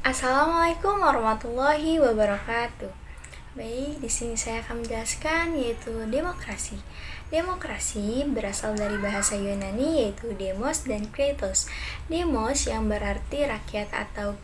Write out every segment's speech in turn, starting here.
Assalamualaikum warahmatullahi wabarakatuh. Baik, di sini saya akan menjelaskan yaitu demokrasi. Demokrasi berasal dari bahasa Yunani yaitu demos dan kratos. Demos yang berarti rakyat atau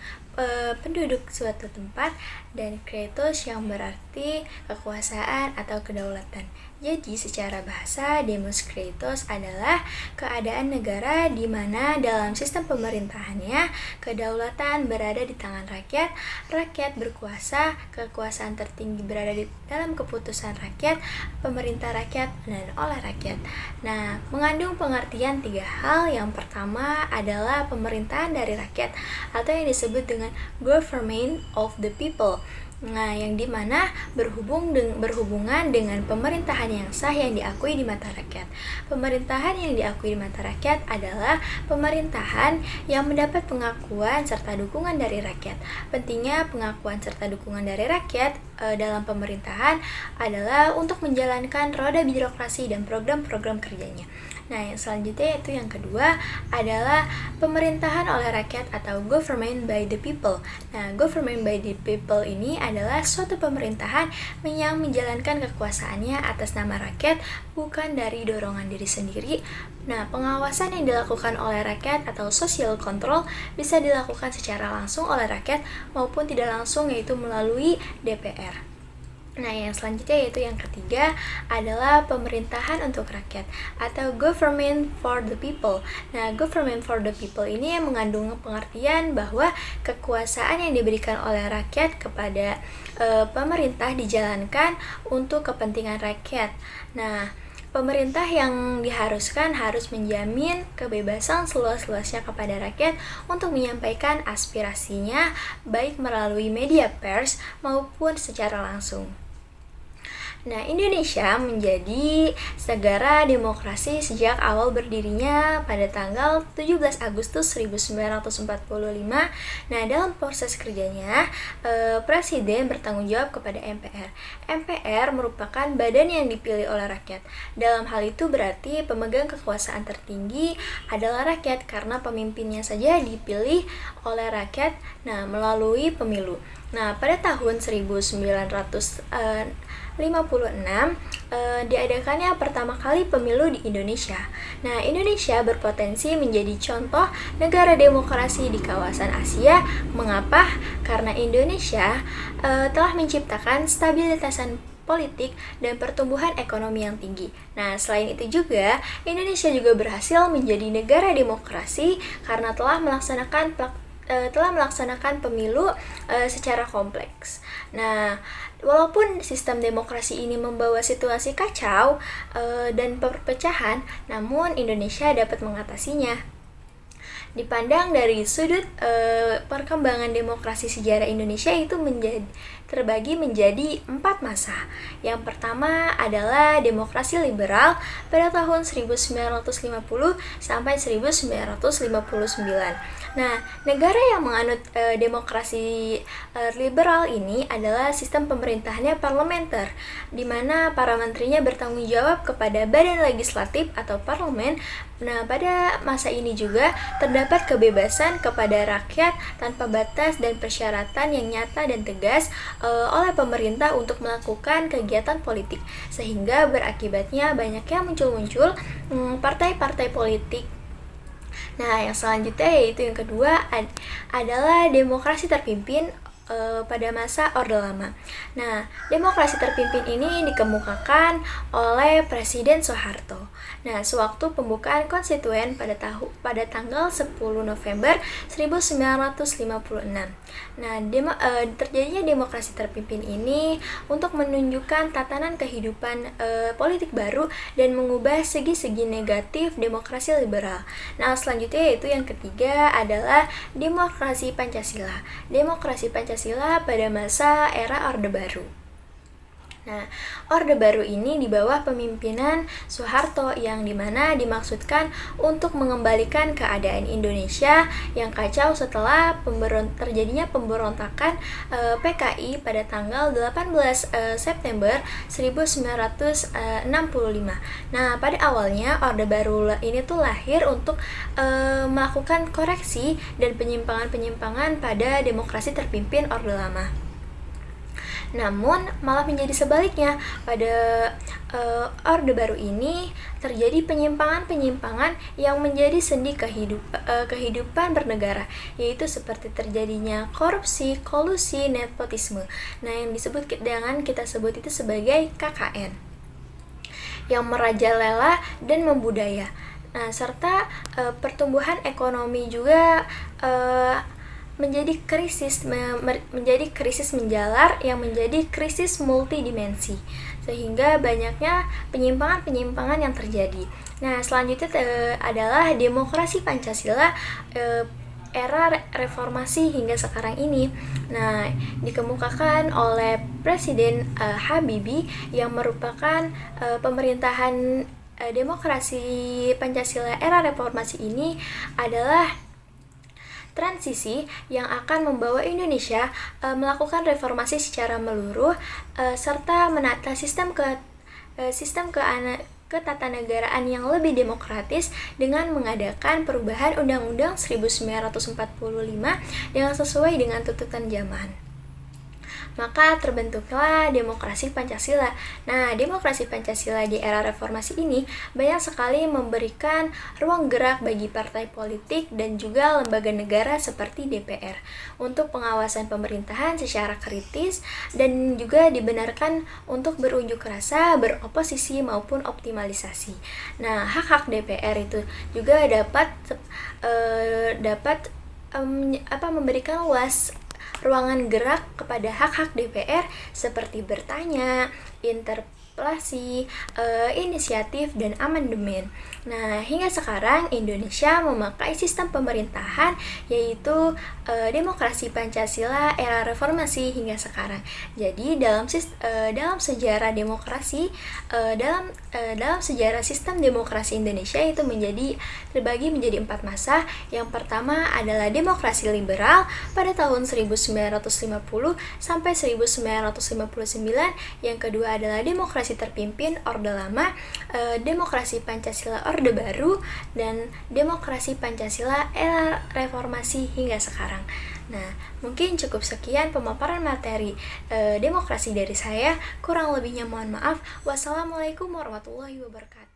penduduk suatu tempat, dan kratos yang berarti kekuasaan atau kedaulatan. Jadi secara bahasa demos kratos adalah keadaan negara di mana dalam sistem pemerintahannya kedaulatan berada di tangan rakyat, rakyat berkuasa, kekuasaan tertinggi berada di dalam keputusan rakyat, pemerintah rakyat dan oleh rakyat. Nah, mengandung pengertian tiga hal. Yang pertama adalah pemerintahan dari rakyat atau yang disebut dengan government of the people. Nah, yang dimana berhubungan dengan pemerintahan yang sah yang diakui di mata rakyat. Pemerintahan yang diakui di mata rakyat adalah pemerintahan yang mendapat pengakuan serta dukungan dari rakyat. Pentingnya pengakuan serta dukungan dari rakyat dalam pemerintahan adalah untuk menjalankan roda birokrasi dan program-program kerjanya. Nah, yang selanjutnya yaitu yang kedua adalah pemerintahan oleh rakyat atau government by the people. Nah, government by the people ini adalah suatu pemerintahan yang menjalankan kekuasaannya atas nama rakyat, bukan dari dorongan diri sendiri. Nah, pengawasan yang dilakukan oleh rakyat atau social control bisa dilakukan secara langsung oleh rakyat maupun tidak langsung, yaitu melalui DPR. Nah, yang selanjutnya yaitu yang ketiga adalah pemerintahan untuk rakyat atau government for the people. Nah, government for the people ini yang mengandung pengertian bahwa kekuasaan yang diberikan oleh rakyat kepada pemerintah dijalankan untuk kepentingan rakyat. Nah, pemerintah yang diharuskan harus menjamin kebebasan seluas-luasnya kepada rakyat untuk menyampaikan aspirasinya baik melalui media pers maupun secara langsung. Nah, Indonesia menjadi negara demokrasi sejak awal berdirinya pada tanggal 17 Agustus 1945. Nah, dalam proses kerjanya, Presiden bertanggung jawab kepada MPR. MPR merupakan badan yang dipilih oleh rakyat. Dalam hal itu berarti pemegang kekuasaan tertinggi adalah rakyat karena pemimpinnya saja dipilih oleh rakyat, melalui pemilu. Nah, pada tahun 1956 diadakannya pertama kali pemilu di Indonesia. Nah, Indonesia berpotensi menjadi contoh negara demokrasi di kawasan Asia. Mengapa? Karena Indonesia telah menciptakan stabilitasan politik dan pertumbuhan ekonomi yang tinggi. Nah, selain itu juga, Indonesia juga berhasil menjadi negara demokrasi karena telah melaksanakan pemilu secara kompleks. Nah, walaupun sistem demokrasi ini membawa situasi kacau dan perpecahan, namun Indonesia dapat mengatasinya. Dipandang dari sudut perkembangan demokrasi sejarah Indonesia itu terbagi menjadi 4 masa. Yang pertama adalah demokrasi liberal pada tahun 1950 sampai 1959. Nah, negara yang menganut demokrasi liberal ini adalah sistem pemerintahannya parlementer, di mana para menterinya bertanggung jawab kepada badan legislatif atau parlemen. Nah, pada masa ini juga terdapat kebebasan kepada rakyat tanpa batas dan persyaratan yang nyata dan tegas oleh pemerintah untuk melakukan kegiatan politik, sehingga berakibatnya banyaknya muncul partai-partai politik. Nah, yang selanjutnya yaitu yang kedua adalah demokrasi terpimpin pada masa Orde Lama. Nah, demokrasi terpimpin ini dikemukakan oleh Presiden Soeharto. Nah, sewaktu pembukaan konstituen pada tanggal 10 November 1956. Nah, terjadinya demokrasi terpimpin ini untuk menunjukkan tatanan kehidupan politik baru dan mengubah segi-segi negatif demokrasi liberal. Nah, selanjutnya yaitu yang ketiga adalah demokrasi Pancasila. Demokrasi Pancasila pada masa era Orde Baru. Nah, Orde Baru ini di bawah pemimpinan Soeharto yang dimana dimaksudkan untuk mengembalikan keadaan Indonesia yang kacau setelah terjadinya pemberontakan PKI pada tanggal 18 September 1965. Nah, pada awalnya Orde Baru ini tuh lahir untuk melakukan koreksi dan penyimpangan-penyimpangan pada demokrasi terpimpin Orde Lama. Namun malah menjadi sebaliknya, pada Orde Baru ini terjadi penyimpangan-penyimpangan yang menjadi sendi kehidupan bernegara, yaitu seperti terjadinya korupsi, kolusi, nepotisme. Nah, yang kita sebut itu sebagai KKN yang merajalela dan membudaya. Nah, serta pertumbuhan ekonomi juga menjadi krisis menjalar yang menjadi krisis multidimensi, sehingga banyaknya penyimpangan-penyimpangan yang terjadi. Nah, selanjutnya adalah demokrasi Pancasila era reformasi hingga sekarang ini. Nah, dikemukakan oleh Presiden Habibie yang merupakan pemerintahan demokrasi Pancasila era reformasi ini adalah transisi yang akan membawa Indonesia melakukan reformasi secara menyeluruh serta menata sistem ketatanegaraan yang lebih demokratis dengan mengadakan perubahan Undang-Undang 1945 yang sesuai dengan tuntutan zaman. Maka terbentuklah demokrasi Pancasila. Nah, demokrasi Pancasila di era reformasi ini banyak sekali memberikan ruang gerak bagi partai politik dan juga lembaga negara seperti DPR untuk pengawasan pemerintahan secara kritis dan juga dibenarkan untuk berunjuk rasa, beroposisi maupun optimalisasi. Nah, hak-hak DPR itu juga dapat memberikan luas ruangan gerak kepada hak-hak DPR seperti bertanya, interpelasi, inisiatif, dan amandemen. Nah, hingga sekarang Indonesia memakai sistem pemerintahan yaitu demokrasi Pancasila era reformasi hingga sekarang. Jadi dalam sejarah demokrasi, dalam sejarah sistem demokrasi Indonesia itu terbagi menjadi 4 masa. Yang pertama adalah demokrasi liberal pada tahun 1950 sampai 1959. Yang kedua adalah demokrasi terpimpin Orde Lama, demokrasi Pancasila Orde Baru, dan demokrasi Pancasila era reformasi hingga sekarang. Nah, mungkin cukup sekian pemaparan materi demokrasi dari saya. Kurang lebihnya mohon maaf. Wassalamualaikum warahmatullahi wabarakatuh.